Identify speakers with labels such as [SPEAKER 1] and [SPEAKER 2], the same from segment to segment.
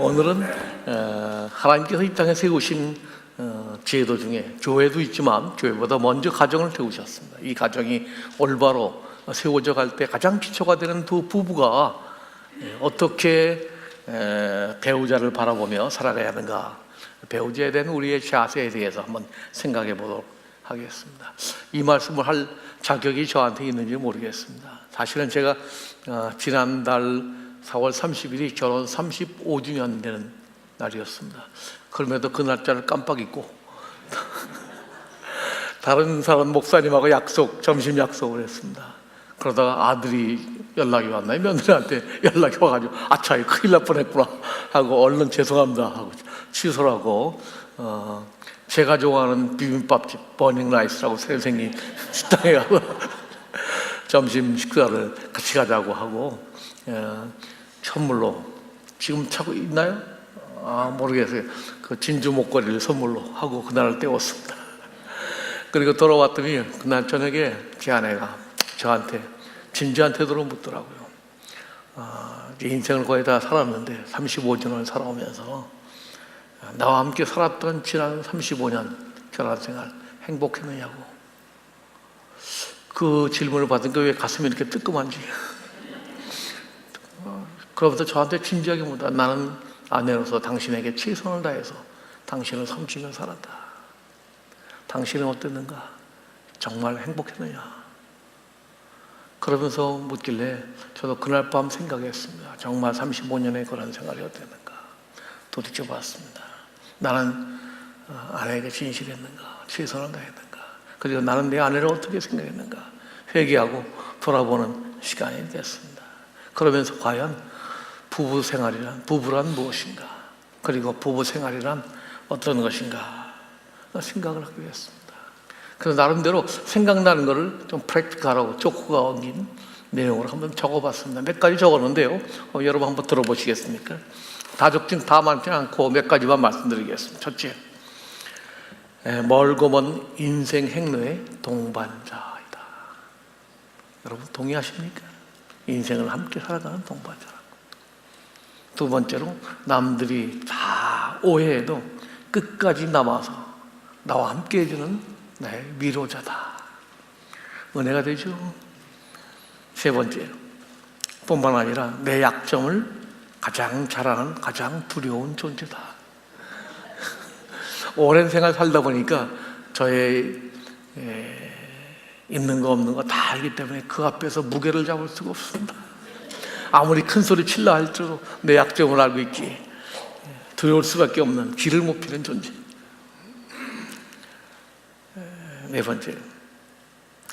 [SPEAKER 1] 오늘은 하나님께서 이 땅에 세우신 제도 중에 교회도 있지만 교회보다 먼저 가정을 세우셨습니다. 이 가정이 올바로 세워져 갈 때 가장 기초가 되는 두 부부가 어떻게 배우자를 바라보며 살아가야 하는가, 배우자에 대한 우리의 자세에 대해서 한번 생각해 보도록 하겠습니다. 이 말씀을 할 자격이 저한테 있는지 모르겠습니다. 사실은 제가 지난달 4월 30일이 결혼 35주년 되는 날이었습니다. 그럼에도 그 날짜를 깜빡 잊고 다른 사람 목사님하고 점심 약속을 했습니다. 그러다가 아들이 연락이 왔나요? 며느리한테 연락이 와가지고 아차, 이거 큰일 날 뻔했구나 하고 얼른 죄송합니다 하고 취소를 하고, 제가 좋아하는 비빔밥집 버닝라이스라고 새로 생긴 식당에 가고 점심 식사를 같이 가자고 하고, 선물로 지금 차고 있나요? 모르겠어요. 그 진주 목걸이를 선물로 하고 그날을 때웠습니다. 그리고 돌아왔더니 그날 저녁에 제 아내가 저한테 진지한 태도로 묻더라고요. 인생을 거의 다 살았는데 35년을 살아오면서 나와 함께 살았던 지난 35년 결혼생활 행복했느냐고. 그 질문을 받으니까 왜 가슴이 이렇게 뜨끔한지. 그러면서 저한테 진지하게 묻다. 나는 아내로서 당신에게 최선을 다해서 당신을 섬기며 살았다. 당신은 어땠는가? 정말 행복했느냐? 그러면서 묻길래 저도 그날 밤 생각했습니다. 정말 35년의 그런 생활이 어땠는가? 도대체 봤습니다. 나는 아내에게 진실했는가? 최선을 다했는가? 그리고 나는 내 아내를 어떻게 생각했는가? 회개하고 돌아보는 시간이 됐습니다. 그러면서 과연 부부란 무엇인가? 그리고 부부 생활이란 어떤 것인가? 생각을 하게 됐습니다. 그래서 나름대로 생각나는 것을 좀 프랙티컬하고 조크가 엉긴 내용으로 한번 적어봤습니다. 몇 가지 적었는데요. 여러분 한번 들어보시겠습니까? 다 적진 다 많지 않고 몇 가지만 말씀드리겠습니다. 첫째, 멀고 먼 인생 행로의 동반자이다. 여러분 동의하십니까? 인생을 함께 살아가는 동반자라고. 두 번째로, 남들이 다 오해해도 끝까지 남아서 나와 함께 해주는 나의 위로자다. 은혜가 되죠. 세 번째, 뿐만 아니라 내 약점을 가장 잘하는 가장 두려운 존재다. 오랜 생활 살다 보니까 저의 있는 거 없는 거 다 알기 때문에 그 앞에서 무게를 잡을 수가 없습니다. 아무리 큰 소리 칠라 할지라도 내 약점을 알고 있기에 두려울 수밖에 없는 길을 못 피는 존재. 네 번째,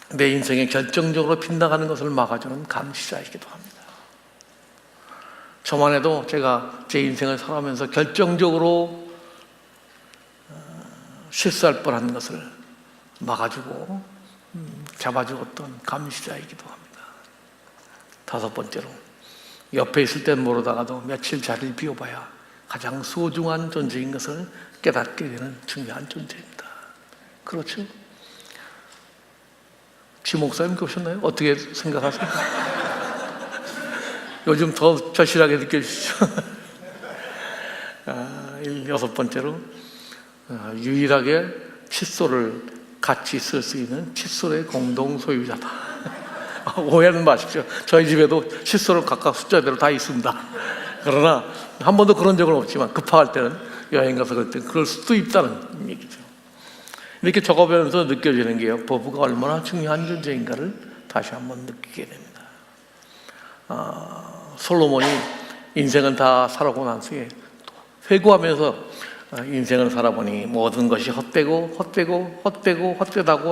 [SPEAKER 1] 내 인생에 결정적으로 빗나가는 것을 막아주는 감시자이기도 합니다. 저만 해도 제가 제 인생을 살아가면서 결정적으로 실수할 뻔한 것을 막아주고 잡아주었던 감시자이기도 합니다. 다섯 번째로, 옆에 있을 땐 모르다가도 며칠 자리를 비워봐야 가장 소중한 존재인 것을 깨닫게 되는 중요한 존재입니다. 그렇죠? 지 목사님 그러셨나요? 어떻게 생각하세요? 요즘 더 절실하게 느껴지시죠? 여섯 번째로, 유일하게 칫솔을 같이 쓸 수 있는 칫솔의 공동 소유자다. 오해는 마십시오. 저희 집에도 칫솔은 각각 숫자대로 다 있습니다. 그러나 한 번도 그런 적은 없지만 급할 때는, 여행 가서 그럴 때 그럴 수도 있다는 얘기죠. 이렇게 적어보면서 느껴지는 게요, 부부가 얼마나 중요한 존재인가를 다시 한번 느끼게 됩니다. 솔로몬이 인생은 다 살아오고 난 후에 회고하면서 인생을 살아보니 모든 것이 헛되다고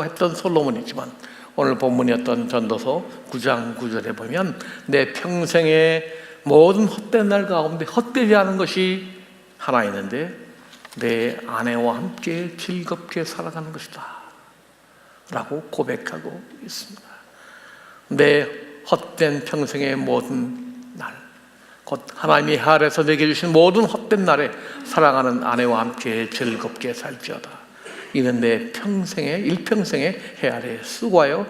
[SPEAKER 1] 했던 솔로몬이지만, 오늘 본문이었던 전도서 9장 9절에 보면 내 평생의 모든 헛된 날 가운데 헛되지 않은 것이 하나 있는데 내 아내와 함께 즐겁게 살아가는 것이다 라고 고백하고 있습니다. 내 헛된 평생의 모든 날, 곧 하나님이 하늘에서 내게 주신 모든 헛된 날에 사랑하는 아내와 함께 즐겁게 살지어다. 이는 내 평생의 일평생의 헤아려 수고하여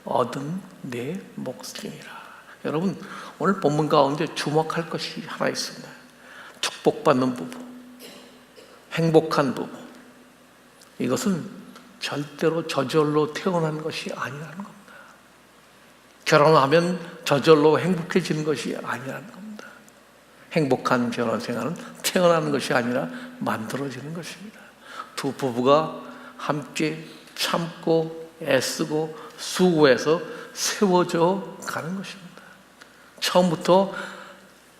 [SPEAKER 1] 얻은 내 몫이니라. 여러분, 오늘 본문 가운데 주목할 것이 하나 있습니다. 축복받는 부부, 행복한 부부, 이것은 절대로 저절로 태어난 것이 아니라는 겁니다. 결혼하면 저절로 행복해지는 것이 아니라는 겁니다. 행복한 결혼 생활은 태어나는 것이 아니라 만들어지는 것입니다. 두 부부가 함께 참고 애쓰고 수고해서 세워져 가는 것입니다. 처음부터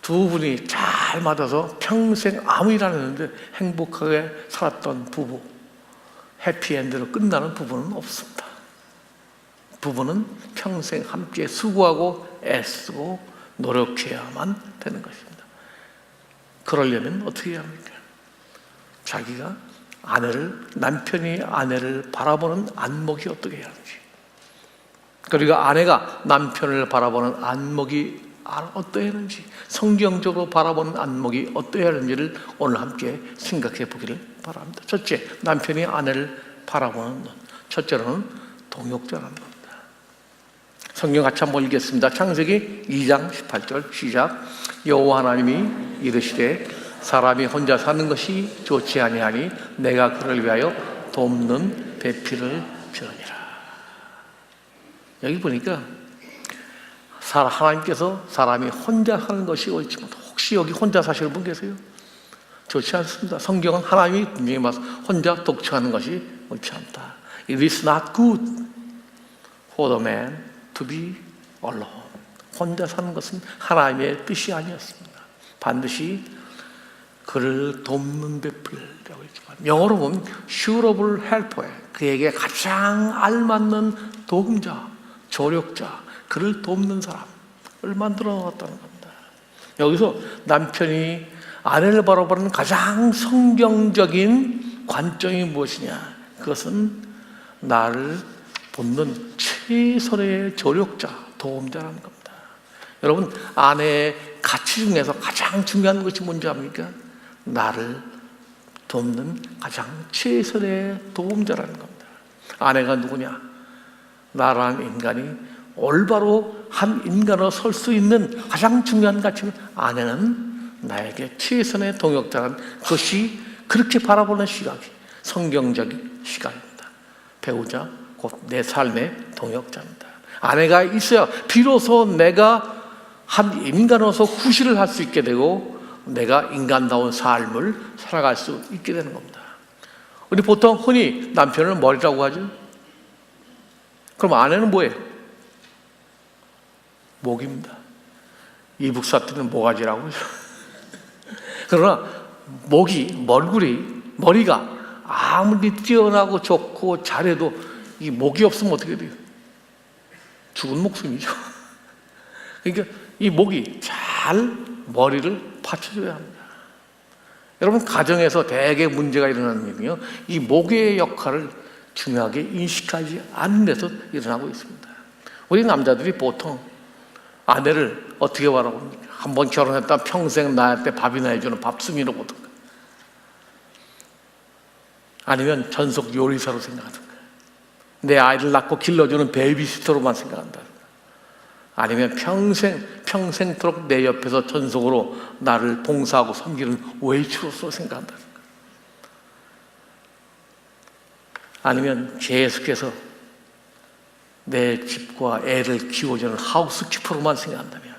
[SPEAKER 1] 두 분이 잘 맞아서 평생 아무 일 안 했는데 행복하게 살았던 부부, 해피엔드로 끝나는 부부는 없습니다. 부부는 평생 함께 수고하고 애쓰고 노력해야만 되는 것입니다. 그러려면 어떻게 해야 합니까? 자기가 남편이 아내를 바라보는 안목이 어떻게 해야 하는지, 그리고 아내가 남편을 바라보는 안목이 어떠해야 하는지, 성경적으로 바라보는 안목이 어떠해야 하는지를 오늘 함께 생각해 보기를 바랍니다. 첫째, 남편이 아내를 바라보는 눈. 첫째로는 동역자라는 겁니다. 성경 같이 한번 읽겠습니다. 창세기 2장 18절 시작. 여호와 하나님이 이르시되 사람이 혼자 사는 것이 좋지 아니하니 내가 그를 위하여 돕는 배필을 주느니라. 여기 보니까 하나님께서 사람이 혼자 사는 것이 옳지 못하다. 혹시 여기 혼자 사시는 분 계세요? 좋지 않습니다. 성경은 하나님이 분명히 말씀, 혼자 독처하는 것이 옳지 않다. It is not good for the man to be alone. 혼자 사는 것은 하나님의 뜻이 아니었습니다. 반드시 그를 돕는 배필이라고 했지만, 영어로 보면 suitable helper, 그에게 가장 알맞는 도움자, 조력자, 그를 돕는 사람을 만들어 놓았다는 겁니다. 여기서 남편이 아내를 바라보는 가장 성경적인 관점이 무엇이냐? 그것은 나를 돕는 최선의 조력자, 도움자라는 겁니다. 여러분, 아내의 가치 중에서 가장 중요한 것이 뭔지 압니까? 나를 돕는 가장 최선의 도움자라는 겁니다. 아내가 누구냐? 나라는 인간이 올바로 한 인간으로 설 수 있는 가장 중요한 가치는, 아내는 나에게 최선의 동역자라는 것이, 그렇게 바라보는 시각이 성경적인 시각입니다. 배우자, 곧 내 삶의 동역자입니다. 아내가 있어야 비로소 내가 한 인간으로서 구실을 할 수 있게 되고 내가 인간다운 삶을 살아갈 수 있게 되는 겁니다. 우리 보통 흔히 남편을 머리라고 하죠. 그럼 아내는 뭐예요? 목입니다. 이북사투리는 모가지라고 하죠. 그러나 머리가 아무리 뛰어나고 좋고 잘해도 이 목이 없으면 어떻게 돼요? 죽은 목숨이죠. 그러니까 이 목이 잘 머리를 받쳐줘야 합니다. 여러분, 가정에서 대개 문제가 일어나는 일은요, 이 목의 역할을 중요하게 인식하지 않는 데서 일어나고 있습니다. 우리 남자들이 보통 아내를 어떻게 바라봅니까? 한번 결혼했다 평생 나한테 밥이나 해주는 밥순이로 보든가, 아니면 전속 요리사로 생각하든가, 내 아이를 낳고 길러주는 베이비시터로만 생각한다든가, 아니면 평생토록 내 옆에서 전속으로 나를 봉사하고 섬기는 웨이트로서 생각한다든가, 아니면 계속해서 내 집과 애를 키워주는 하우스키퍼로만 생각한다면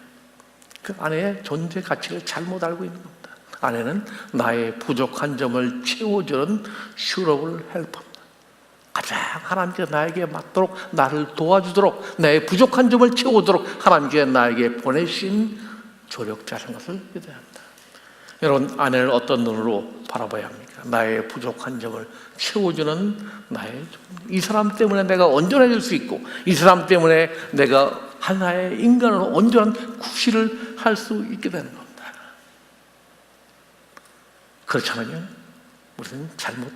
[SPEAKER 1] 그 아내의 존재 가치를 잘못 알고 있는 겁니다. 아내는 나의 부족한 점을 채워주는 슈러블 헬퍼입니다. 가장 하나님께서 나에게 맞도록, 나를 도와주도록, 나의 부족한 점을 채우도록 하나님께서 나에게 보내신 조력자라는 것을 믿어야 합니다. 여러분, 아내를 어떤 눈으로 바라봐야 합니까? 나의 부족한 점을 채워주는 이 사람 때문에 내가 온전해질 수 있고, 이 사람 때문에 내가 하나의 인간으로 온전한 구실을 할 수 있게 되는 겁니다. 그렇지 않으면 우리는 잘못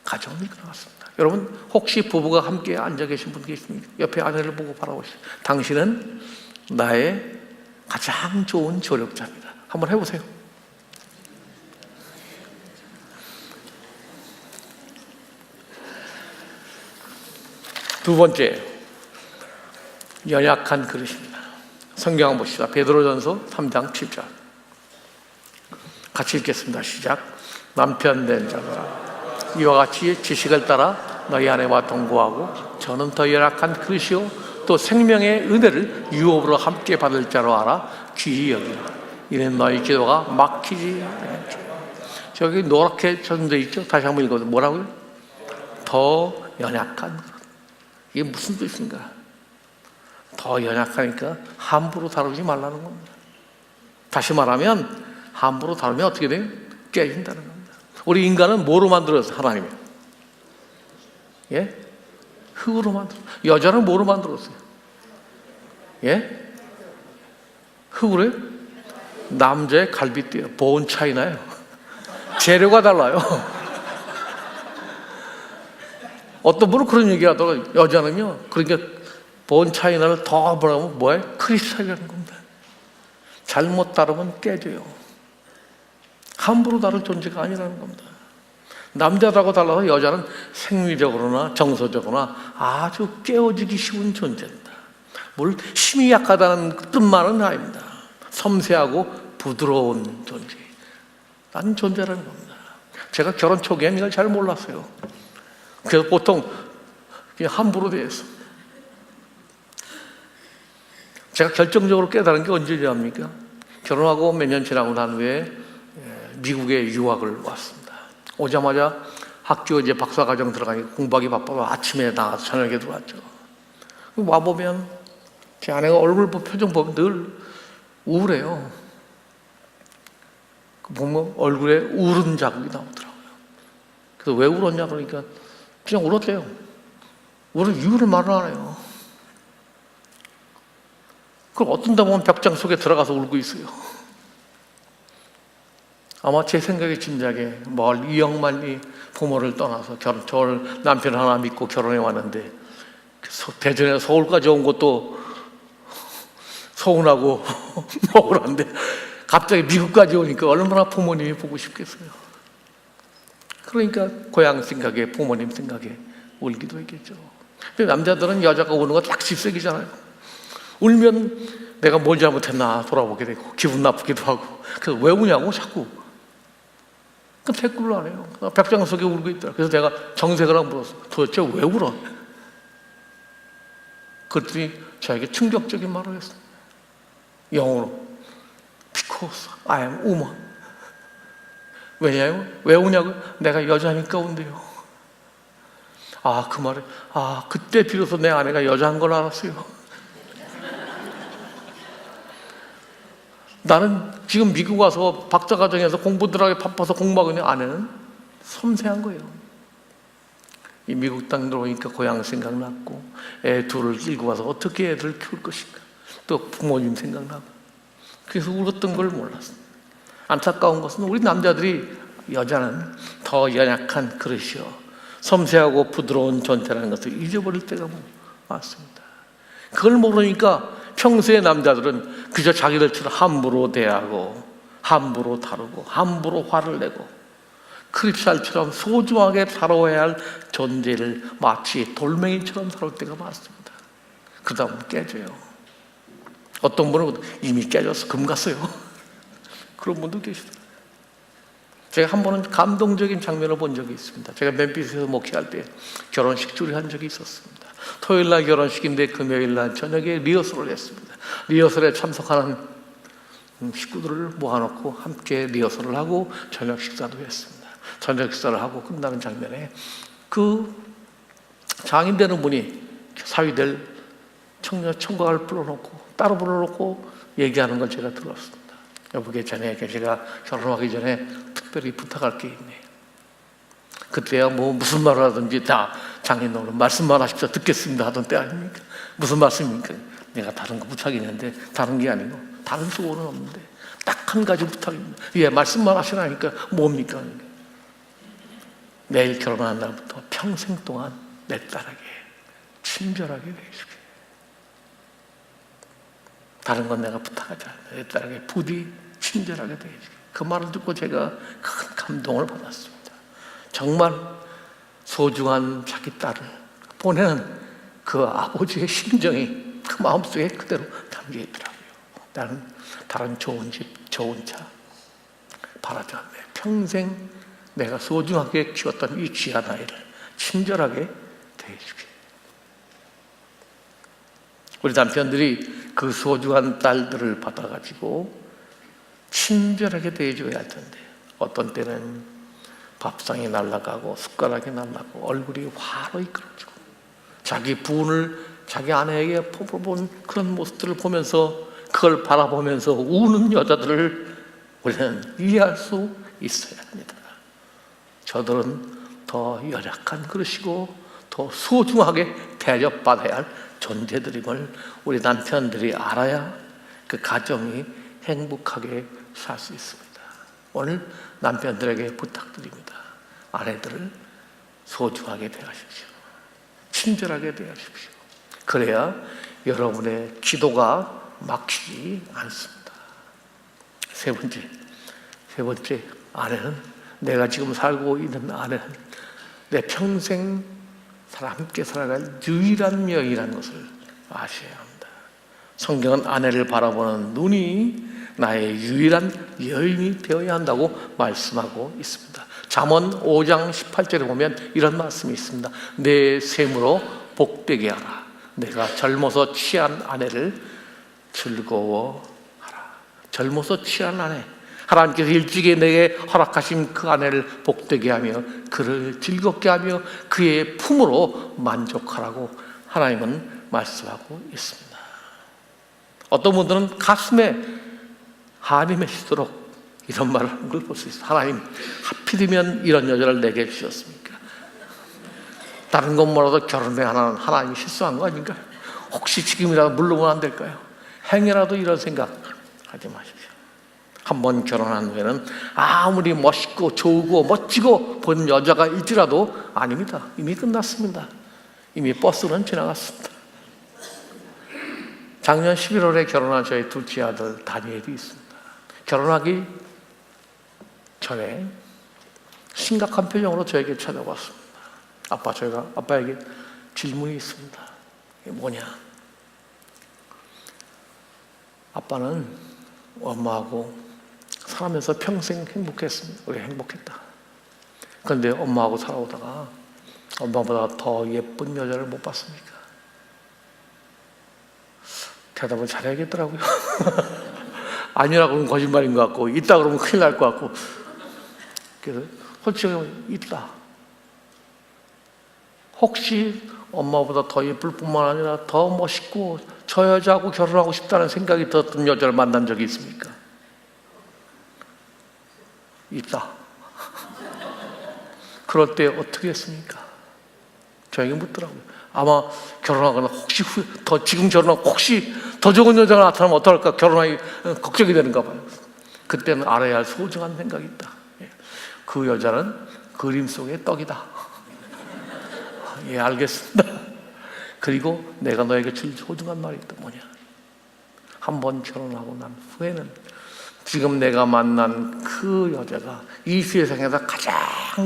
[SPEAKER 1] 가정을 이끌어갔습니다. 여러분, 혹시 부부가 함께 앉아 계신 분 계십니까? 옆에 아내를 보고 바라보시죠. 당신은 나의 가장 좋은 조력자입니다. 한번 해보세요. 두 번째, 연약한 그릇입니다. 성경 한번 봅시다. 베드로전서 3장 7절. 같이 읽겠습니다. 시작. 남편 된 자들아, 이와 같이 지식을 따라 너희 아내와 동거하고 저는 더 열악한 그릇이요 또 생명의 은혜를 유업으로 함께 받을 자로 알아 귀히 여기라. 이는 너희 기도가 막히지 않게. 저기 노랗게 전돼 있죠? 다시 한번 읽어도 뭐라고요? 더 연약한 그릇. 이게 무슨 뜻인가? 더 연약하니까 함부로 다루지 말라는 겁니다. 다시 말하면 함부로 다루면 어떻게 돼요? 깨진다는 겁니다. 우리 인간은 뭐로 만들었어요? 하나님이. 예? 흙으로 만들었어요. 여자는 뭐로 만들었어요? 예? 흙으로요? 남자의 갈비뼈, 본 차이 나요. 재료가 달라요. 어떤 분은 그런 얘기 하더라고요. 여자는요, 그러니까 본 차이나를 더 뭐라면 뭐예요? 크리스탈이라는 겁니다. 잘못 다루면 깨져요. 함부로 다룰 존재가 아니라는 겁니다. 남자하고 달라서 여자는 생리적으로나 정서적으로나 아주 깨어지기 쉬운 존재입니다. 뭘 힘이 약하다는 뜻만은 아닙니다. 섬세하고 부드러운 존재, 라는 존재라는 겁니다. 제가 결혼 초기에는 이걸 잘 몰랐어요. 그래서 보통 그냥 함부로 대했어. 제가 결정적으로 깨달은 게 언제지 합니까? 결혼하고 몇 년 지나고 난 후에 미국에 유학을 왔습니다. 오자마자 학교 이제 박사과정 들어가니까 공부하기 바빠서 아침에 나가서 저녁에 들어왔죠. 와보면 제 아내가 얼굴 표정 보면 늘 우울해요. 보면 얼굴에 울은 자국이 나오더라고요. 그래서 왜 울었냐 그러니까 그냥 울었대요. 울은 이유를 말을 안 해요. 그럼 어떤 데 보면 벽장 속에 들어가서 울고 있어요. 아마 제 생각에 짐작에 이영만이 부모를 떠나서 저를 남편 하나 믿고 결혼해 왔는데 대전에서 서울까지 온 것도 서운하고 억울한데 갑자기 미국까지 오니까 얼마나 부모님이 보고 싶겠어요. 그러니까 고향 생각에 부모님 생각에 울기도 했겠죠. 근데 남자들은 여자가 우는 거 딱 질색이잖아요. 울면 내가 뭘 잘못했나 돌아보게 되고 기분 나쁘기도 하고. 그래서 왜 우냐고 자꾸. 그럼 댓글로 안 해요. 벽장 속에 울고 있더라. 그래서 내가 정색을 하고 물었어. 도대체 왜 울어? 그랬더니 저에게 충격적인 말을 했어. 영어로 Because I am woman. 왜냐면 왜 우냐고? 내가 여자니까 운대요. 그 말을 그때 비로소 내 아내가 여자인 걸 알았어요. 나는 지금 미국 와서 박사과정에서 공부들하게 바빠서 공부하고 있는 아내는 섬세한 거예요. 이 미국 땅 들어오니까 고향 생각났고 애 둘을 끌고 와서 어떻게 애들을 키울 것인가, 또 부모님 생각나고, 그래서 울었던 걸 몰랐어요. 안타까운 것은 우리 남자들이 여자는 더 연약한 그릇이요 섬세하고 부드러운 존재라는 것을 잊어버릴 때가 많습니다. 그걸 모르니까 평소에 남자들은 그저 자기들처럼 함부로 대하고 함부로 다루고 함부로 화를 내고 크립살처럼 소중하게 다뤄야 할 존재를 마치 돌멩이처럼 다룰 때가 많습니다. 그러다 보면 깨져요. 어떤 분은 이미 깨져서 금 갔어요. 그런 분도 계시더라고요. 제가 한 번은 감동적인 장면을 본 적이 있습니다. 제가 멤피스에서 목회할 때 결혼식 조리한 적이 있었습니다. 토요일 날 결혼식인데 금요일 날 저녁에 리허설을 했습니다. 리허설에 참석하는 식구들을 모아놓고 함께 리허설을 하고 저녁 식사도 했습니다. 저녁 식사를 하고 끝나는 장면에 그 장인 되는 분이 사위될 청각을 불러놓고 따로 불러놓고 얘기하는 걸 제가 들었습니다. 여보게 자네에게 제가 결혼하기 전에 특별히 부탁할 게 있네. 그때야 무슨 말을 하든지 다 장인어른 말씀만 하십시오 듣겠습니다 하던 때 아닙니까? 무슨 말씀입니까? 내가 다른 거 부탁이 있는데 다른 게 아니고 다른 수고는 없는데 딱 한 가지 부탁입니다. 예, 말씀만 하시라니까 뭡니까? 내일 결혼한 날부터 평생 동안 내 딸에게 친절하게 대해주게. 다른 건 내가 부탁하지 않아요. 내 딸에게 부디 친절하게 대해주게. 그 말을 듣고 제가 큰 감동을 받았습니다. 정말 소중한 자기 딸을 보내는 그 아버지의 심정이 그 마음속에 그대로 담겨 있더라고요. 나는 다른 좋은 집, 좋은 차, 바라지 않네. 평생 내가 소중하게 키웠던 이 귀한 아이를 친절하게 대해주게. 우리 남편들이 그 소중한 딸들을 받아가지고 친절하게 대해줘야 할 텐데, 어떤 때는 밥상이 날아가고 숟가락이 날아가고 얼굴이 화로 이끌어지고 자기 부인을 자기 아내에게 본 그런 모습들을 보면서, 그걸 바라보면서 우는 여자들을 우리는 이해할 수 있어야 합니다. 저들은 더 열악한 그릇이고 더 소중하게 대접받아야 할 존재들임을 우리 남편들이 알아야 그 가정이 행복하게 살 수 있습니다. 오늘 남편들에게 부탁드립니다. 아내들을 소중하게 대하십시오. 친절하게 대하십시오. 그래야 여러분의 기도가 막히지 않습니다. 세 번째, 아내는, 내가 지금 살고 있는 아내는 내 평생 함께 살아갈 유일한 여인이라는 것을 아셔야 합니다. 성경은 아내를 바라보는 눈이 나의 유일한 여인이 되어야 한다고 말씀하고 있습니다. 잠언 5장 18절에 보면 이런 말씀이 있습니다. 내 셈으로 복되게 하라. 내가 젊어서 취한 아내를 즐거워하라. 젊어서 취한 아내, 하나님께서 일찍이 내게 허락하신 그 아내를 복되게 하며 그를 즐겁게 하며 그의 품으로 만족하라고 하나님은 말씀하고 있습니다. 어떤 분들은 가슴에 한이 맺히도록 이런 말을 하는 걸 볼 수 있어요. 하나님, 하필이면 이런 여자를 내게 주셨습니까? 다른 건 뭐라도 결혼에 하나님이 실수한 거 아닌가요? 혹시 지금이라도 물러오면 안 될까요? 행여라도 이런 생각 하지 마십시오. 한번 결혼한 후에는 아무리 멋있고 좋고 멋지고 본 여자가 있더라도 아닙니다. 이미 끝났습니다. 이미 버스는 지나갔습니다. 작년 11월에 결혼한 저희 둘째 아들 다니엘이 있습니다. 결혼하기 전에 심각한 표정으로 저에게 찾아왔습니다. 아빠, 저희가 아빠에게 질문이 있습니다. 이게 뭐냐? 아빠는 엄마하고 살면서 평생 행복했습니다. 우리 행복했다. 그런데 엄마하고 살아오다가 엄마보다 더 예쁜 여자를 못 봤습니까? 대답을 잘해야겠더라고요. 아니라고 그러면 거짓말인 것 같고, 있다 그러면 큰일 날 것 같고. 그래서 솔직히 있다. 혹시 엄마보다 더 예쁠 뿐만 아니라 더 멋있고 저 여자하고 결혼하고 싶다는 생각이 들었던 여자를 만난 적이 있습니까? 있다. 그럴 때 어떻게 했습니까? 저에게 묻더라고요. 아마 결혼하거나 혹시 더 지금 결혼하고 혹시 더 좋은 여자가 나타나면 어떡할까 결혼하기 걱정이 되는가 봐요. 그때는 알아야 할 소중한 생각이 있다. 그 여자는 그림 속의 떡이다. 예, 알겠습니다. 그리고 내가 너에게 줄 소중한 말이 있다. 뭐냐? 한번 결혼하고 난 후에는 지금 내가 만난 그 여자가 이 세상에서 가장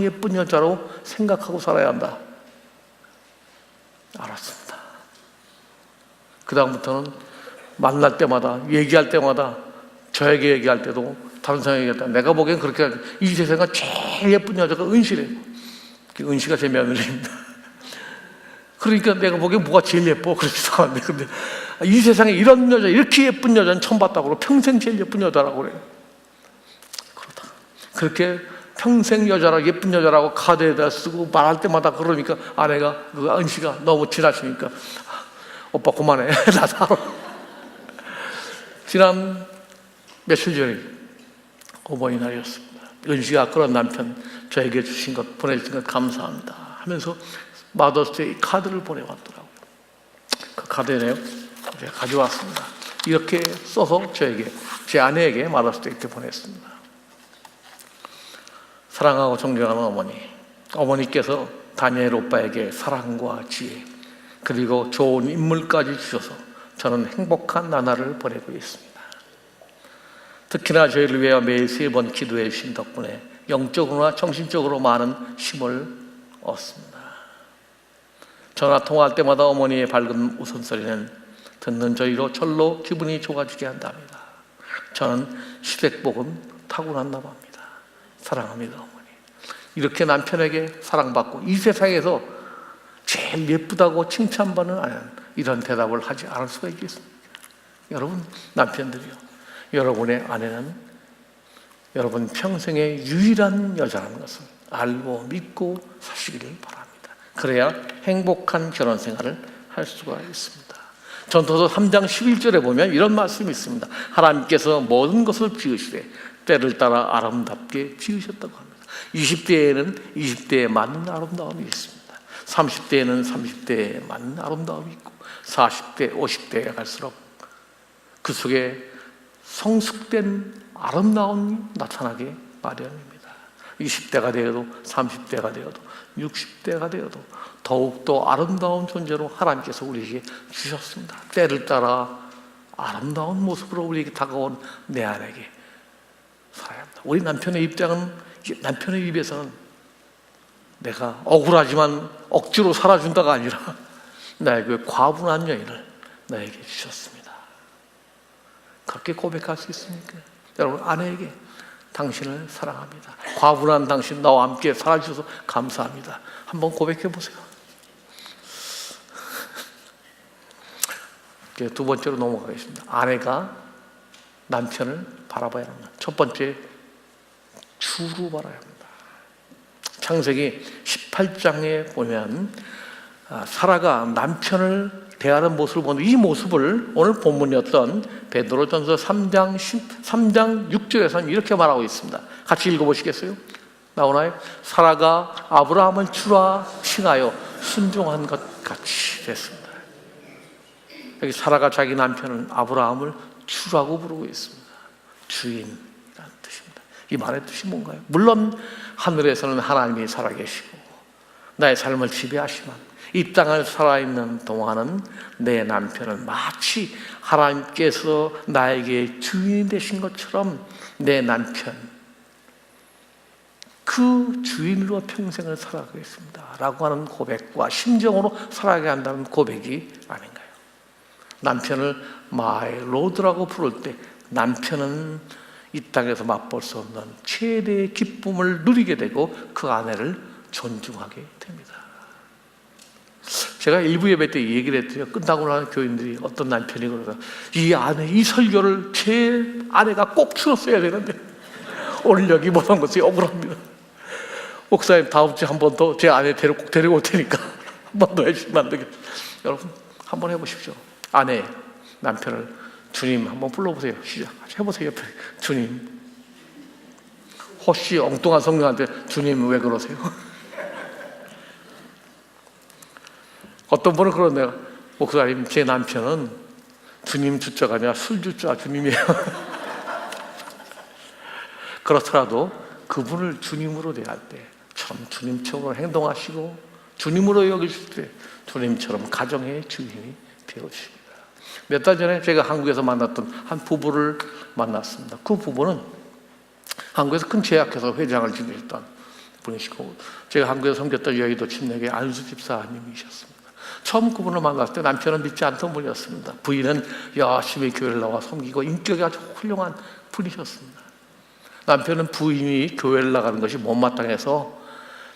[SPEAKER 1] 예쁜 여자로 생각하고 살아야 한다. 알았습니다. 그 다음부터는 만날 때마다, 얘기할 때마다, 저에게 얘기할 때도 다른 사람에게 얘기할 때 내가 보기엔 그렇게 이 세상에 제일 예쁜 여자가 은실이에요. 은실가 제 며느리입니다. 그러니까 내가 보기엔 뭐가 제일 예뻐? 그렇지도 않은데, 근데 이 세상에 이런 여자, 이렇게 예쁜 여자는 처음 봤다고 그러고 평생 제일 예쁜 여자라고 그래요. 그렇다. 그렇게 평생 여자라고, 예쁜 여자라고 카드에다 쓰고 말할 때마다 그러니까 아내가, 그 은씨가 너무 지나치니까 오빠 그만해. 나 살아. 지난 며칠 전에 어버이날이었습니다. 은씨가 그런 남편 저에게 주신 것, 보내주신 것 감사합니다 하면서 마더스데이 카드를 보내왔더라고요. 그 카드에 제가 가져왔습니다. 이렇게 써서 저에게, 제 아내에게 마더스데이 때 보냈습니다. 사랑하고 존경하는 어머니, 어머니께서 다니엘 오빠에게 사랑과 지혜 그리고 좋은 인물까지 주셔서 저는 행복한 나날을 보내고 있습니다. 특히나 저희를 위해 매일 3번 기도해 주신 덕분에 영적으로나 정신적으로 많은 힘을 얻습니다. 전화 통화할 때마다 어머니의 밝은 웃음소리는 듣는 저희로 절로 기분이 좋아지게 한답니다. 저는 시댁복은 타고났나 봅니다. 사랑합니다, 어머니. 이렇게 남편에게 사랑받고 이 세상에서 제일 예쁘다고 칭찬받는 이런 대답을 하지 않을 수가 있겠습니까? 여러분 남편들이요, 여러분의 아내는 여러분 평생의 유일한 여자라는 것을 알고 믿고 사시기를 바랍니다. 그래야 행복한 결혼 생활을 할 수가 있습니다. 전도서 3장 11절에 보면 이런 말씀이 있습니다. 하나님께서 모든 것을 지으시되 때를 따라 아름답게 지으셨다고 합니다. 20대에는 20대에 맞는 아름다움이 있습니다. 30대에는 30대에 맞는 아름다움이 있고 40대, 50대에 갈수록 그 속에 성숙된 아름다움이 나타나게 마련입니다. 20대가 되어도 30대가 되어도 60대가 되어도 더욱더 아름다운 존재로 하나님께서 우리에게 주셨습니다. 때를 따라 아름다운 모습으로 우리에게 다가온 내 아내에게 살아야 합니다. 우리 남편의 입장은, 남편의 입에서는 내가 억울하지만 억지로 살아준다가 아니라 나에게 과분한 여인을 나에게 주셨습니다. 그렇게 고백할 수 있습니까? 여러분, 아내에게 당신을 사랑합니다. 과분한 당신 나와 함께 살아주셔서 감사합니다. 한번 고백해 보세요. 두 번째로 넘어가겠습니다. 아내가 남편을 바라봐야 합니다. 첫 번째, 주로 바라야 합니다. 창세기 18장에 보면 사라가 남편을 대하는 모습을 보는 이 모습을 오늘 본문이었던 베드로전서 3장 6절에서는 이렇게 말하고 있습니다. 같이 읽어보시겠어요? 나오나요? 사라가 아브라함을 주라 칭하여 순종한 것 같이 됐습니다. 여기 사라가 자기 남편은 아브라함을 주라고 부르고 있습니다. 주인이라는 뜻입니다. 이 말의 뜻이 뭔가요? 물론 하늘에서는 하나님이 살아계시고 나의 삶을 지배하시만 이 땅을 살아있는 동안은 내 남편은 마치 하나님께서 나에게 주인이 되신 것처럼 내 남편, 그 주인으로 평생을 살아가겠습니다 라고 하는 고백과 심정으로 살아가야 한다는 고백이 아닌가요? 남편을 마이 로드라고 부를 때 남편은 이 땅에서 맛볼 수 없는 최대의 기쁨을 누리게 되고 그 아내를 존중하게 됩니다. 제가 일부 예배 때 얘기를 했더니 끝나고 나는 교인들이 어떤 남편이 그러다 이 설교를 제 아내가 꼭 들었어야 되는데 오늘 여기 못한 것이 억울합니다. 목사님 다음 주에 한 번 더 제 아내 꼭 데리고 올 테니까 한 번 더 해주시면 안 되겠어요? 여러분 한번 해보십시오. 아내, 남편을 주님 한번 불러보세요. 시작 해보세요. 옆에 주님. 혹시 엉뚱한 성령한테 주님 왜 그러세요? 어떤 분은 그러네요. 목사님, 제 남편은 주님 주자가 아니라 술 주자 주님이에요. 그렇더라도 그분을 주님으로 대할 때 참 주님처럼 행동하시고 주님으로 여기실 때 주님처럼 가정의 주인이 되어주십니다. 몇 달 전에 제가 한국에서 만났던 한 부부를 만났습니다. 그 부부는 한국에서 큰 제약회사 회장을 지내셨던 분이시고 제가 한국에서 섬겼던 여의도 침례교회 안수 집사님이셨습니다. 처음 그분을 만났을 때 남편은 믿지 않던 분이었습니다. 부인은 열심히 교회를 나와 섬기고 인격이 아주 훌륭한 분이셨습니다. 남편은 부인이 교회를 나가는 것이 못마땅해서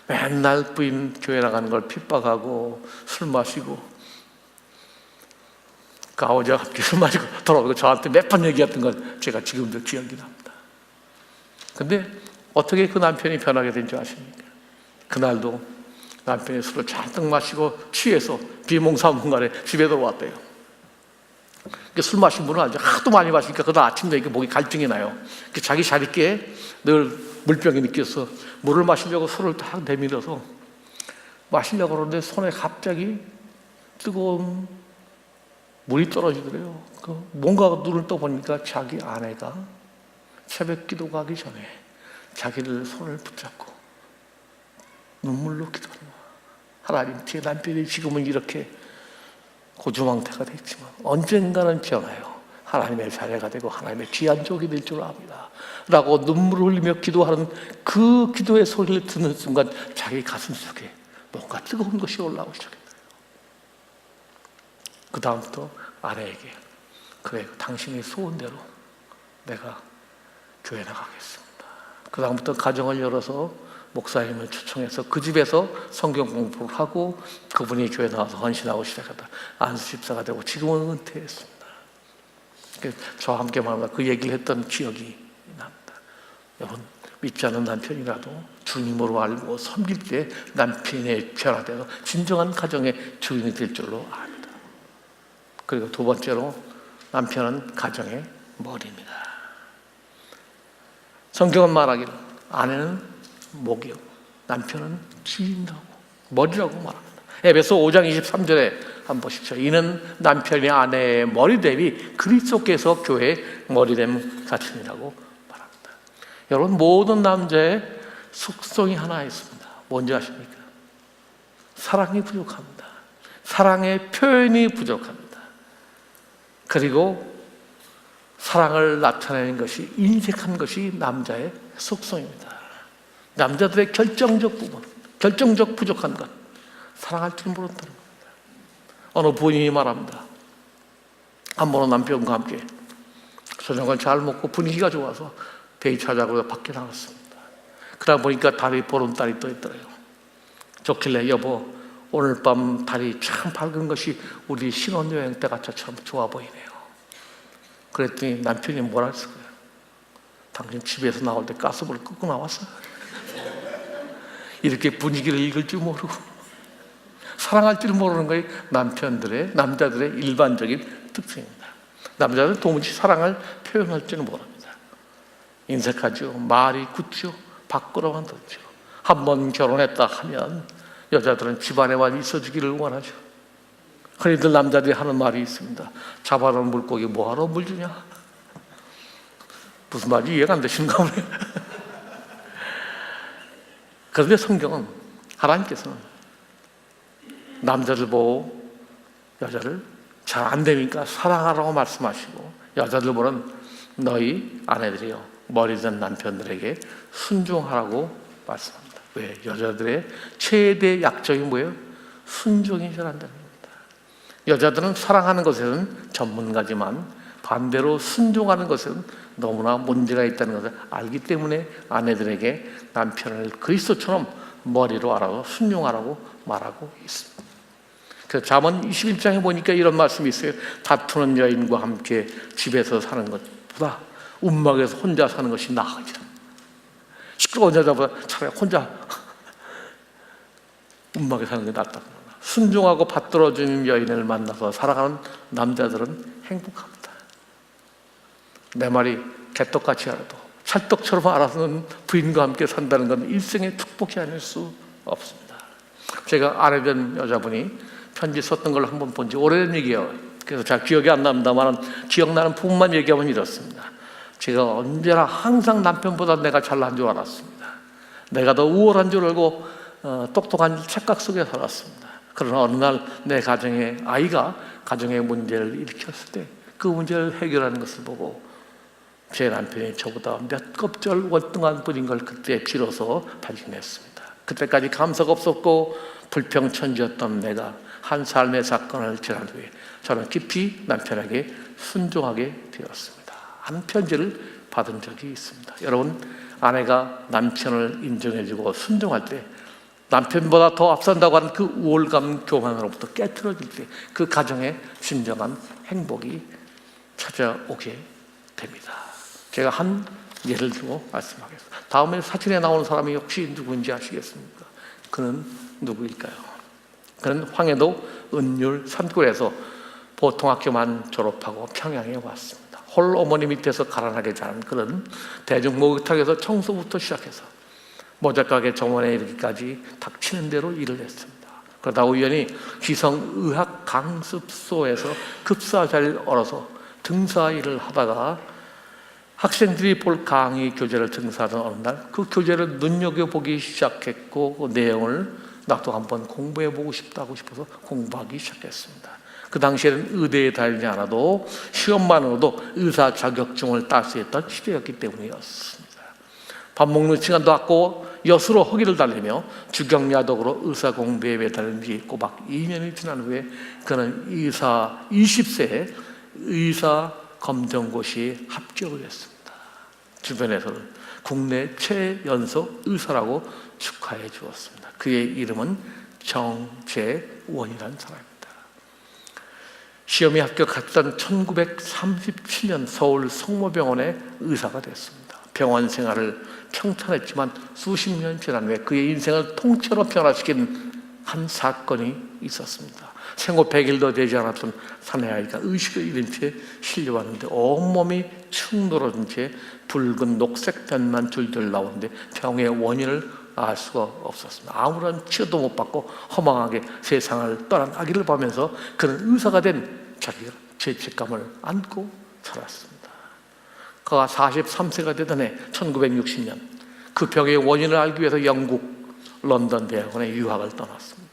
[SPEAKER 1] 맨날 부인 교회 나가는 걸 핍박하고 술 마시고 아버지와 함께 술 마시고 돌아오고 저한테 몇 번 얘기했던 걸 제가 지금도 기억이 납니다. 근데 어떻게 그 남편이 변하게 된 줄 아십니까? 그날도 남편이 술을 잔뜩 마시고 취해서 비몽사몽간에 집에 들어왔대요. 술 마신 분은 알죠. 하도 많이 마시니까 그날 아침에 이렇게 목이 갈증이 나요. 자기 자리께 늘 물병이 느껴서 물을 마시려고 손을 딱 내밀어서 마시려고 그러는데 손에 갑자기 뜨거운 물이 떨어지더래요. 뭔가 눈을 떠보니까 자기 아내가 새벽 기도 가기 전에 자기를 손을 붙잡고 눈물로 기도하는 거예요. 하나님, 제 남편이 지금은 이렇게 고주망태가 됐지만 언젠가는 변하여 하나님의 자녀가 되고 하나님의 귀한 종이 될 줄 압니다 라고 눈물을 흘리며 기도하는 그 기도의 소리를 듣는 순간 자기 가슴 속에 뭔가 뜨거운 것이 올라오기 시작했어요. 그 다음부터 아내에게 그래, 당신의 소원대로 내가 교회 나가겠습니다. 그 다음부터 가정을 열어서 목사님을 초청해서 그 집에서 성경 공부를 하고 그분이 교회 나와서 헌신하고 시작하다 안수 집사가 되고 지금은 은퇴했습니다. 저와 함께 만나 그 얘기를 했던 기억이 납니다. 여러분, 믿지 않는 남편이라도 주님으로 알고 섬길 때 남편의 변화되어 진정한 가정의 주인이 될 줄로 압니다. 그리고 두 번째로 남편은 가정의 머리입니다. 성경은 말하기를 아내는 목이요 남편은 주인이라고 머리라고 말합니다. 에베소 5장 23절에 한번 보십시오. 이는 남편이 아내의 머리됨이 그리스도께서 교회의 머리됨 같으니라고 말합니다. 여러분, 모든 남자의 속성이 하나 있습니다. 뭔지 아십니까? 사랑이 부족합니다. 사랑의 표현이 부족합니다. 그리고 사랑을 나타내는 것이 인색한 것이 남자의 속성입니다. 남자들의 결정적 부분, 결정적 부족한 것, 사랑할 줄 모른다는 겁니다. 어느 부인이 말합니다. 한 번은 남편과 함께 저녁을 잘 먹고 분위기가 좋아서 데이트하자고 밖에 나갔습니다. 그러다 보니까 달이 보름달이 떠 있더래요. 좋길래 여보 오늘 밤 달이 참 밝은 것이 우리 신혼여행 때가 참 좋아 보이네요. 그랬더니 남편이 뭐라 했을까요? 당신 집에서 나올 때 가스불을 끄고 나왔어? 이렇게 분위기를 읽을 줄 모르고 사랑할 줄 모르는 것이 남자들의 일반적인 특징입니다. 남자들은 도무지 사랑을 표현할 줄은 모릅니다. 인색하죠. 말이 굳죠. 밖으로만 뒀죠. 한 번 결혼했다 하면 여자들은 집안에만 있어주기를 원하죠. 흔히들 남자들이 하는 말이 있습니다. 잡아놓은 물고기 뭐하러 물 주냐? 무슨 말인지 이해가 안 되시는가 보네요. 그런데 성경은 하나님께서는 남자들 보고 여자를 잘 안 되니까 사랑하라고 말씀하시고 여자들 보는 너희 아내들이요 머리든 남편들에게 순종하라고 말씀합니다. 왜? 여자들의 최대 약점이 뭐예요? 순종이 잘 안 되는 겁니다. 여자들은 사랑하는 것에는 전문가지만 반대로 순종하는 것은 너무나 문제가 있다는 것을 알기 때문에 아내들에게 남편을 그리스도처럼 머리로 알아서 순종하라고 말하고 있습니다. 그래서 잠언 21장에 보니까 이런 말씀이 있어요. 다투는 여인과 함께 집에서 사는 것보다 움막에서 혼자 사는 것이 나으리라. 시끄러운 여자보다 차라리 혼자 움막에 사는 게 낫다. 순종하고 받들어주는 여인을 만나서 살아가는 남자들은 행복합니다. 내 말이 개떡같이 알아도 찰떡처럼 알아서는 부인과 함께 산다는 건 일생의 축복이 아닐 수 없습니다. 제가 아내된 여자분이 편지 썼던 걸 한번 본 지 오래된 얘기예요. 그래서 잘 기억이 안 납니다만 기억나는 부분만 얘기하면 이렇습니다. 제가 언제나 항상 남편보다 내가 잘난 줄 알았습니다. 내가 더 우월한 줄 알고 똑똑한 착각 속에 살았습니다. 그러나 어느 날 내 가정의 아이가 가정의 문제를 일으켰을 때 그 문제를 해결하는 것을 보고 제 남편이 저보다 몇 겁절 월등한 분인 걸 그때 비로소 발견했습니다. 그때까지 감사가 없었고 불평천지였던 내가 한 삶의 사건을 지난 후에 저는 깊이 남편에게 순종하게 되었습니다 하는 편지를 받은 적이 있습니다. 여러분, 아내가 남편을 인정해주고 순종할 때 남편보다 더 앞선다고 하는 그 우월감 교만으로부터 깨트려질 때 그 가정에 진정한 행복이 찾아오게 됩니다. 제가 한 예를 들고 말씀하겠습니다. 다음에 사진에 나오는 사람이 혹시 누구인지 아시겠습니까? 그는 누구일까요? 그는 황해도 은율 산골에서 보통학교만 졸업하고 평양에 왔습니다. 홀 어머니 밑에서 가난하게 자란 그는 대중목욕탕에서 청소부터 시작해서 모자가게 정원에 이르기까지 닥치는 대로 일을 했습니다. 그러다 우연히 기성의학 강습소에서 급사 자리를 얻어서 등사 일을 하다가 학생들이 볼 강의 교재를 등사하던 어느 날 그 교재를 눈여겨보기 시작했고 그 내용을 나도 한번 공부해보고 싶어서 공부하기 시작했습니다. 그 당시에는 의대에 다니지 않아도 시험만으로도 의사 자격증을 딸 수 있던 시대였기 때문이었습니다. 밥 먹는 시간도 아끼고 여수로 허기를 달래며 주경야독으로 의사 공부에 매달린 지 꼬박 2년이 지난 후에 그는 20세에 의사 검정고시에 합격을 했습니다. 주변에서는 국내 최연소 의사라고 축하해 주었습니다. 그의 이름은 정재원이라는 사람입니다. 시험에 합격했던 1937년 서울 성모병원의 의사가 됐습니다. 병원 생활을 평탄했지만 수십 년 지난 후에 그의 인생을 통째로 변화시킨 한 사건이 있었습니다. 생후 100일도 되지 않았던 사내아이가 의식을 잃은 채 실려왔는데 온몸이 축 늘어진 채 붉은 녹색 변만 줄줄 나오는데 병의 원인을 알 수가 없었습니다. 아무런 치료도 못 받고 허망하게 세상을 떠난 아기를 보면서 그는 의사가 된 자기가 죄책감을 안고 살았습니다. 그가 43세가 되던 해 1960년 그 병의 원인을 알기 위해서 영국 런던 대학원에 유학을 떠났습니다.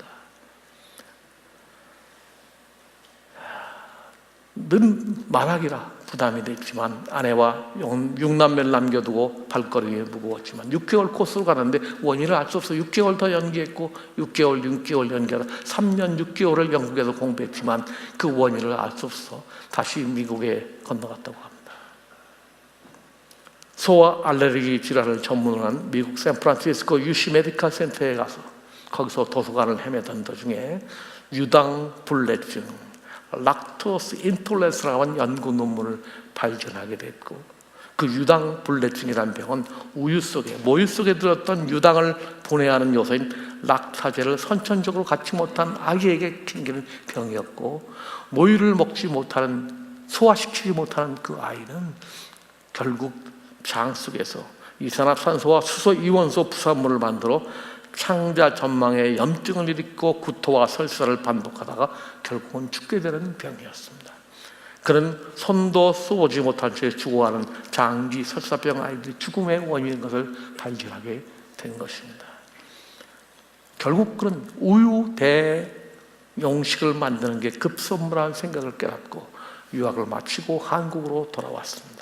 [SPEAKER 1] 는 만학이라 부담이 됐지만 아내와 6남매를 남겨두고 발걸음이 무거웠지만 6개월 코스로 가는데 원인을 알 수 없어 6개월 더 연기했고 6개월 연기하다 3년 6개월을 영국에서 공부했지만 그 원인을 알 수 없어 다시 미국에 건너갔다고 합니다. 소아 알레르기 질환을 전문으로 한 미국 샌프란시스코 UC 메디컬 센터에 가서 거기서 도서관을 헤매던 도중에 유당불내증 락토스 인톨레런스라고 하는 연구 논문을 발견하게 됐고 그 유당불내증이라는 병은 우유 속에 모유 속에 들었던 유당을 분해하는 요소인 락타제를 선천적으로 갖지 못한 아기에게 생기는 병이었고 모유를 먹지 못하는 소화시키지 못하는 그 아이는 결국 장 속에서 이산화탄소와 수소 이원소 부산물을 만들어 창자 전망에 염증을 일으키고 구토와 설사를 반복하다가 결국은 죽게 되는 병이었습니다. 그는 손도 써보지 못한 채 죽어가는 장기 설사병 아이들이 죽음의 원인인 것을 발견하게 된 것입니다. 결국 그는 우유 대용식을 만드는 게 급선무라는 생각을 깨닫고 유학을 마치고 한국으로 돌아왔습니다.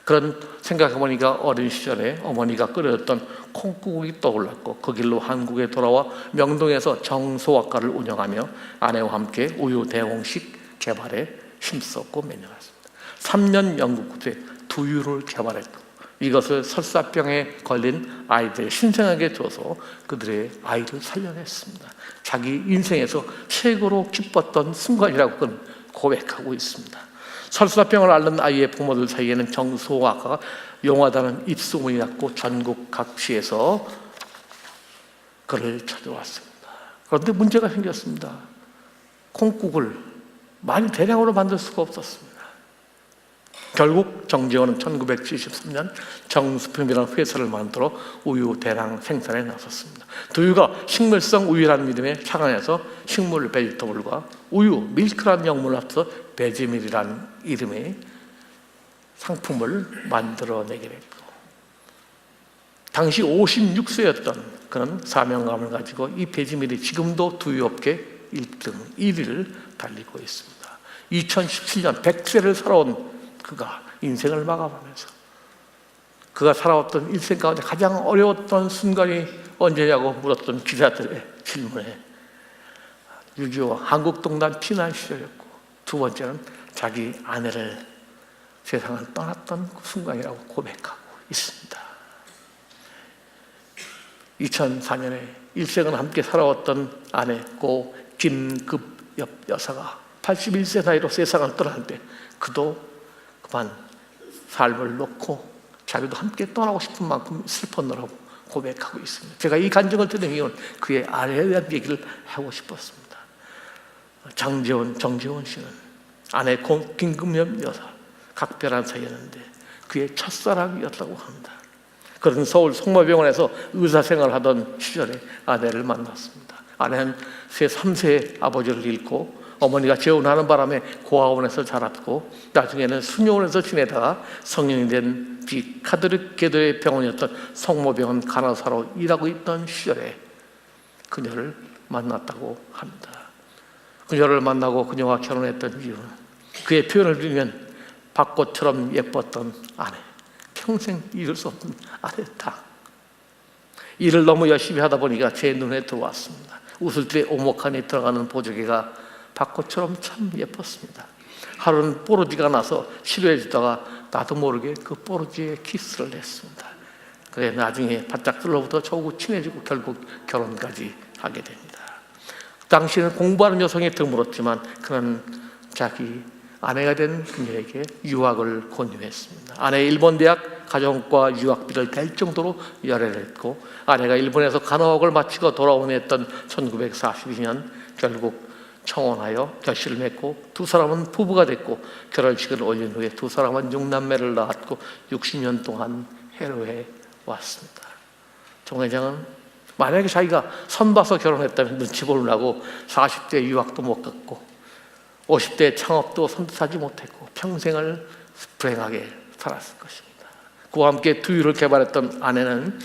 [SPEAKER 1] 그런 생각해보니까 어린 시절에 어머니가 끓여줬던 콩국이 떠올랐고 그 길로 한국에 돌아와 명동에서 정소학과를 운영하며 아내와 함께 우유 대홍식 개발에 힘썼고 몇 년 했습니다. 3년 영국 후에 두유를 개발했고 이것을 설사병에 걸린 아이들 신생아에게 줘서 그들의 아이를 살려냈습니다. 자기 인생에서 최고로 기뻤던 순간이라고 그는 고백하고 있습니다. 설사병을 앓는 아이의 부모들 사이에는 정소학과가 용하다는 입소문이 났고 전국 각지에서 그를 찾아왔습니다. 그런데 문제가 생겼습니다. 콩국을 많이 대량으로 만들 수가 없었습니다. 결국 정재원은 1973년 정수품이라는 회사를 만들어 우유 대량 생산에 나섰습니다. 두유가 식물성 우유라는 이름에 착안해서 식물 베지터블과 우유, 밀크라는 영문을 합쳐 베지밀이라는 이름의 상품을 만들어내게 됐고 당시 56세였던 그는 사명감을 가지고 이 베지밀이 지금도 두유업계 1등, 1위를 달리고 있습니다. 2017년 100세를 살아온 그가 인생을 마감하면서 그가 살아왔던 일생 가운데 가장 어려웠던 순간이 언제냐고 물었던 기자들의 질문에 6.25 한국동단 피난 시절이었고 두 번째는 자기 아내를 세상을 떠났던 그 순간이라고 고백하고 있습니다. 2004년에 일생을 함께 살아왔던 아내 고 김급엽 여사가 81세 나이로 세상을 떠나는데 그도 그만 삶을 놓고 자기도 함께 떠나고 싶은 만큼 슬펐노라고 고백하고 있습니다. 제가 이 간증을 들은 이유는 그의 아내에 대한 얘기를 하고 싶었습니다. 정재원 씨는 아내 김금엽 여사 각별한 사이였는데 그의 첫사랑이었다고 합니다. 그런 서울 성모병원에서 의사생활을 하던 시절에 아내를 만났습니다. 아내는 3세의 아버지를 잃고 어머니가 재혼하는 바람에 고아원에서 자랐고 나중에는 수녀원에서 지내다가 성인이 된 비카톨릭 계도의 병원이었던 성모병원 간호사로 일하고 있던 시절에 그녀를 만났다고 합니다. 그녀를 만나고 그녀와 결혼했던 이유는 그의 표현을 빌면 벚꽃처럼 예뻤던 아내, 평생 잊을 수 없는 아내다. 일을 너무 열심히 하다 보니까 제 눈에 들어왔습니다. 웃을 때 오목하니 들어가는 보조개가 벚꽃처럼 참 예뻤습니다. 하루는 뽀로지가 나서 싫어해주다가 나도 모르게 그 뽀로지에 키스를 했습니다. 그래 나중에 바짝 둘러부터 저하고 친해지고 결국 결혼까지 하게 됩니다. 당시에는 공부하는 여성이 드물었지만 그는 자기 아내가 된 그녀에게 유학을 권유했습니다. 아내 일본 대학 가정과 유학비를 댈 정도로 열애를 했고, 아내가 일본에서 간호학을 마치고 돌아오는 했던 1942년 결국 청혼하여 결실을 맺고 두 사람은 부부가 됐고, 결혼식을 올린 후에 두 사람은 6남매를 낳았고 60년 동안 해로해 왔습니다. 정 회장은 만약에 자기가 선봐서 결혼했다면 눈치 보느라고 40대 유학도 못 갔고 50대 창업도 선뜻하지 못했고 평생을 불행하게 살았을 것입니다. 그와 함께 두유를 개발했던 아내는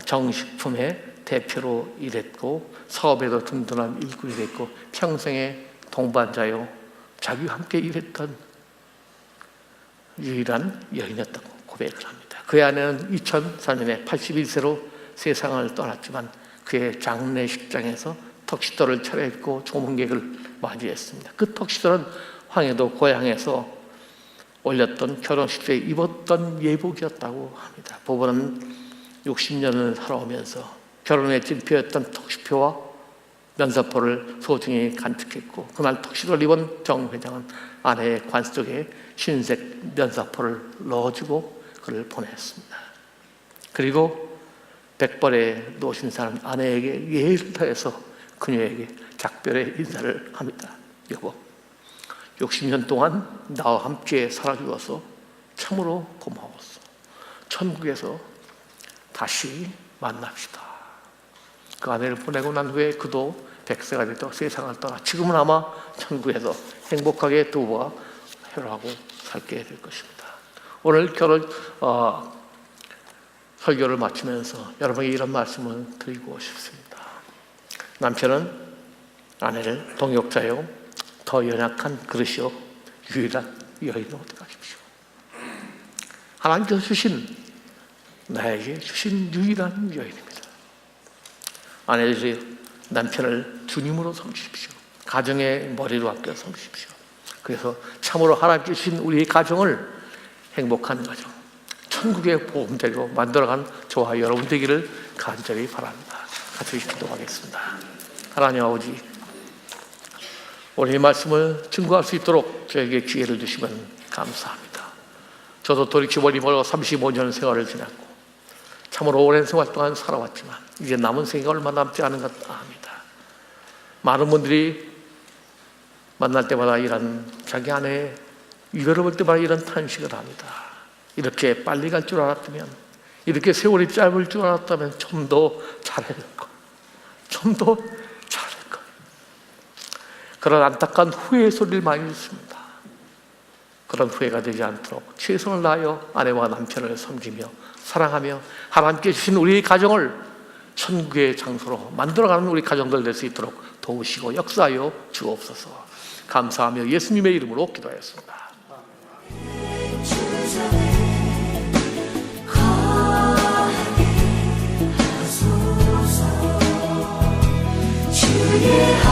[SPEAKER 1] 정식품의 대표로 일했고 사업에도 든든한 일꾼이 됐고 평생의 동반자요 자기와 함께 일했던 유일한 여인이었다고 고백을 합니다. 그의 아내는 2004년에 81세로 세상을 떠났지만 그의 장례식장에서 턱시도를 차려입고 조문객을 맞이했습니다. 그 턱시도는 황해도 고향에서 올렸던 결혼식 때 입었던 예복이었다고 합니다. 부부는 60년을 살아오면서 결혼에 찐표였던 턱시표와 면사포를 소중히 간직했고, 그날 턱시도를 입은 정 회장은 아내의 관스 속에 흰색 면사포를 넣어주고 그를 보냈습니다. 그리고 백벌에 놓으신 사람 아내에게 예의를 다해서 그녀에게 작별의 인사를 합니다. 여보, 60년 동안 나와 함께 살아주어서 참으로 고마웠어. 천국에서 다시 만납시다. 그 아내를 보내고 난 후에 그도 100세가 되어 세상을 떠나 지금은 아마 천국에서 행복하게 두부와 해로하고 살게 될 것입니다. 오늘 설교를 마치면서 여러분에게 이런 말씀을 드리고 싶습니다. 남편은 아내를 동역자요 더 연약한 그릇이요 유일한 여인으로 가십시오. 하나님께서 주신 나에게 주신 유일한 여인입니다. 아내들이 남편을 주님으로 섬기십시오. 가정의 머리로 아껴 섬기십시오. 그래서 참으로 하나님께 주신 우리의 가정을 행복한 가정, 천국의 보험대로 만들어간 저와 여러분 되기를 간절히 바랍니다. 같이 기도하겠습니다. 하나님 아버지, 오늘 이 말씀을 증거할 수 있도록 저에게 기회를 주시면 감사합니다. 저도 돌이켜보니 35년 생활을 지났고 참으로 오랜 생활 동안 살아왔지만 이제 남은 생애가 얼마 남지 않은 것 압니다. 많은 분들이 만날 때마다 이런 자기 아내의 이별을 볼 때마다 이런 탄식을 합니다. 이렇게 빨리 갈 줄 알았다면, 이렇게 세월이 짧을 줄 알았다면 좀 더 잘할 걸, 좀 더 잘할 걸. 그런 안타까운 후회의 소리를 많이 듣습니다. 그런 후회가 되지 않도록 최선을 다하여 아내와 남편을 섬기며 사랑하며 하나님께 주신 우리의 가정을 천국의 장소로 만들어가는 우리 가정들 될 수 있도록 도우시고 역사하여 주옵소서. 감사하며 예수님의 이름으로 기도하였습니다. 주의